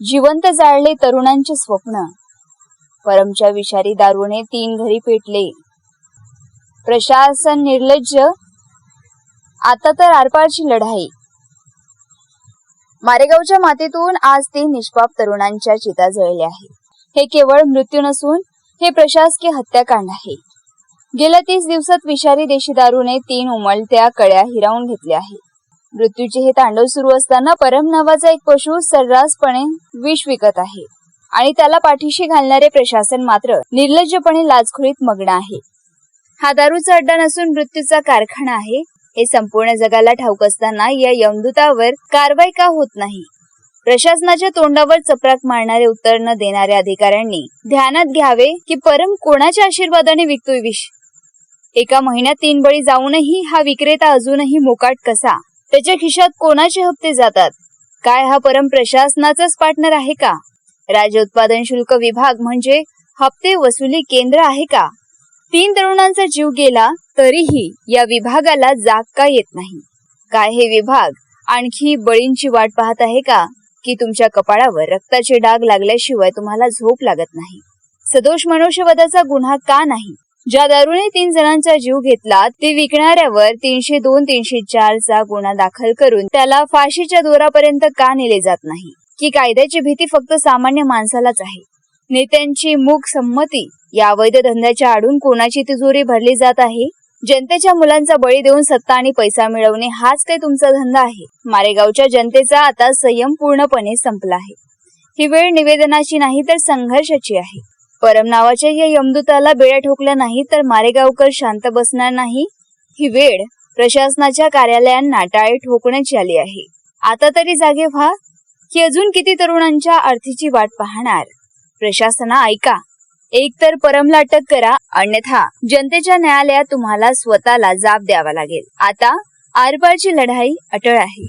जिवंत जाळले तरुणांचे स्वप्न, परमच्या विषारी दारूने 3 घरी पेटले. प्रशासन निर्लज्ज, आता तर आरपारची लढाई. मारेगावच्या मातीतून आज 3 निष्पाप तरुणांच्या चिता जळल्या आहेत. हे केवळ मृत्यू नसून हे प्रशासकीय हत्याकांड आहे. गेल्या 30 दिवसात विषारी देशी दारूने 3 उमलत्या कळ्या हिरावून घेतल्या आहेत. मृत्यूचे हे तांडव सुरू असताना परम नावाचा एक पशु सर्रासपणे विष विकत आहे आणि त्याला पाठीशी घालणारे प्रशासन मात्र निर्लज्जपणे लाचखोरीत मग्न आहे. हा दारूचा अड्डा नसून मृत्यूचा कारखाना आहे हे संपूर्ण जगाला ठाऊक असताना या यमदूतावर कारवाई का होत नाही? प्रशासनाच्या तोंडावर चपराक मारणारे उत्तर न देणाऱ्या अधिकाऱ्यांनी ध्यानात घ्यावे की परम कोणाच्या आशीर्वादाने विकतोय विष. एका महिन्यात 3 बळी जाऊनही हा विक्रेता अजूनही मोकाट कसा? त्याच्या खिशात कोणाचे हप्ते जातात? काय हा परम प्रशासनाचाच पार्टनर आहे का? राज्य उत्पादन शुल्क विभाग म्हणजे हप्ते वसुली केंद्र आहे का? 3 तरुणांचा जीव गेला तरीही या विभागाला जाग का येत नाही? काय हे विभाग आणखी बळींची वाट पाहत आहे का? की तुमच्या कपाळावर रक्ताचे डाग लागल्याशिवाय तुम्हाला झोप लागत नाही? सदोष मनुष्यवधाचा गुन्हा का नाही? ज्या दारूने 3 जणांचा जीव घेतला ते विकणाऱ्यावर 302-304 चा गुन्हा दाखल करून त्याला फाशीच्या दोरापर्यंत का नेले जात नाही? की कायद्याची भीती फक्त सामान्य माणसालाच आहे? नेत्यांची मूक संमती या अवैध धंद्याच्या आडून कोणाची तिजोरी भरली जात आहे? जनतेच्या मुलांचा बळी देऊन सत्ता आणि पैसा मिळवणे हाच काही तुमचा धंदा आहे? मारेगावच्या जनतेचा आता संयम पूर्णपणे संपला आहे. ही वेळ निवेदनाची नाही तर संघर्षाची आहे. परम नावाच्या या यमदूताला बेड्या ठोकल्या नाही तर मारेगावकर शांत बसणार नाही. ही वेळ प्रशासनाच्या कार्यालयांना टाळे ठोकण्याची आली आहे. आता तरी जागे व्हा की अजून किती तरुणांच्या अर्थीची वाट पाहणार? प्रशासना ऐका, एक तर परमला अटक करा, अन्यथा जनतेच्या न्यायालयात तुम्हाला स्वतःला जाब द्यावा लागेल. आता आरपारची लढाई अटळ आहे.